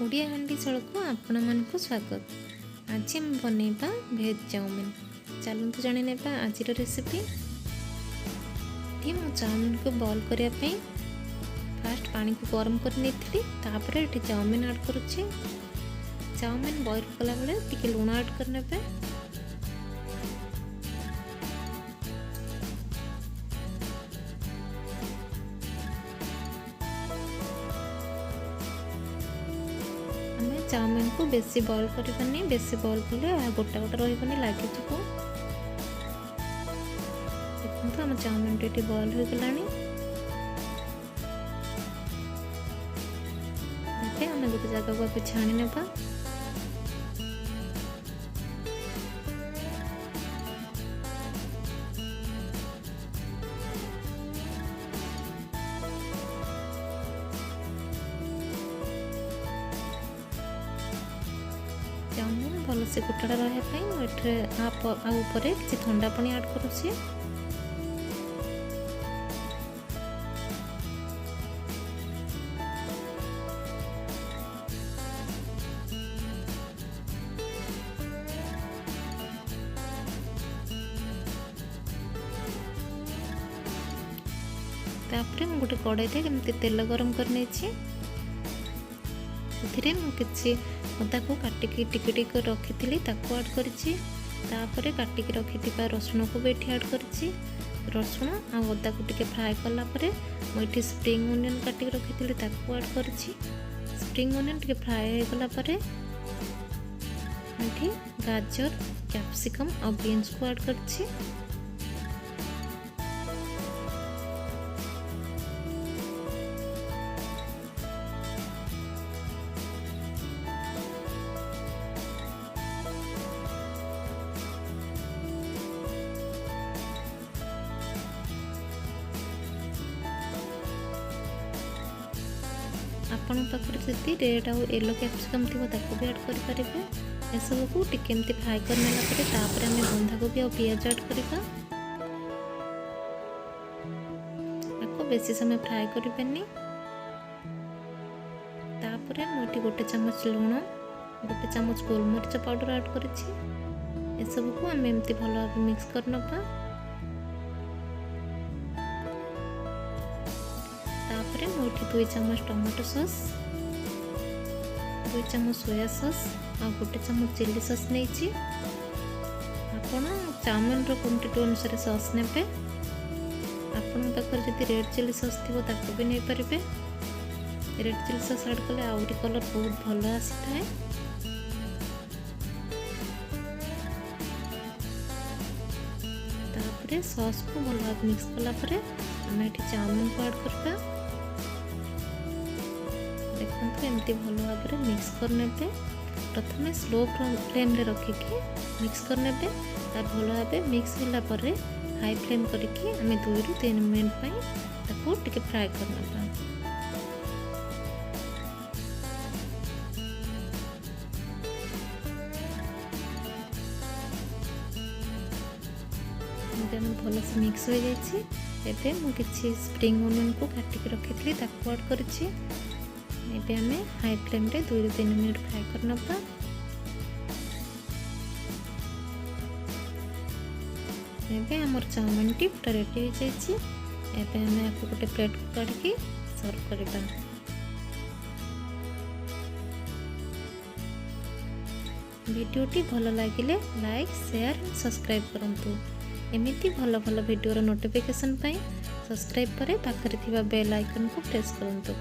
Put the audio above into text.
ओडिया हांडी चल को आपण मानक स्वागत। आज हम बनैबा भेज चाउमिन। चलतु जानी नेबा आज रेसिपी। मु चाउमिन को बॉईल करिया पे फास्ट पानी को गरम कर नेथिली, तापर एठी चाउमिन ऐड करूची। चाउमिन बॉईल कला बेले टिके लूण ऐड कर नेबे। चाउमिन को बेसी बॉईल करनी, बेसी बॉईल कले गोटा गोटा रही लगे। देखो आम चाउमिन टी बॉईल हो गलानी। आम गोटे जगह को छाणी नेबा। चाउमिन भल से गोटाड़ा रही किसी ठंडा पानी ऐड करुँची। तापरे मु गोटे कड़ाई केमती तेल गरम कर किसी अदा को काटिकी टिके टिके रखी ताको ऐड करिछि। तापरे काटिकी रखी रसुण को भी ऐड करिछि। रसुण आ अदा को टिके फ्राए कला परे मुझे स्प्रिंग ओनियन काटिकी रखी ताको ऐड करिछि। स्प्रिंग ओनियन टिके फ्राए हो गला परे मुझे गाजर, कैप्सिकम और बीन्स को ऐड करिछि। आपण पाखे जी रेड आउ येलो कैप्सिकम थी ताको भी ऐड करें। एसबू को टिके एमती फ्राए करने आम बंधाकोबी और पियाज ऐड करवा। बेसी समय फ्राए करें। तापर मुझे गोटे चामच लुण, गोटे चामच गोलमरीच पाउडर ऐड करें। एसबू को आम एमती भल भाव मिक्स कर नवा। तापर मुझे 2 चम्मच टमाटो सॉस, 2 चम्मच सोया सॉस और गोटे चम्मच चिली सॉस नहीं। आपण चाउमिन क्वांटिटी अनुसार सॉस ने। आपण पाखे जब रेड चिली सॉस थी ताको भी नहीं पारे। रेड चिली सॉस ऐड कले आउरी कलर बहुत भल आसी थाए। तापर सॉस को भल भाव मिक्स कला परे आम ये चाउमिन को ऐड करवा। देखो एमती भल भाव मिक्स करने। प्रथम स्लो फ्लेम रे रखिकी मिक्स करने। भल भाव मिक्स होला परे हाई फ्लेम करके आम 2 ରୁ 3 मिनट टिके फ्राए करना। भल से मिक्स हो जाए। मुझे स्प्रिंग ओनियन को काटिकी रखी थी ताको ऐड करिछि। एबे आमे हाई फ्लेम रे 2 ରୁ 3 मिनट फ्राए करना। एबे हमर चाउमिन टी पूरा रेडी हो जाइछि। एबे आमे आपको गोटे प्लेट को काढिकी सर्व करबा। वीडियोटी भल लागिले लाइक, शेयर और सब्सक्राइब करंतु। एमिति भल भल वीडियोर नोटिफिकेशन पाई सब्सक्राइब करे पाखरे थिबा बेल आइकन को प्रेस करंतु।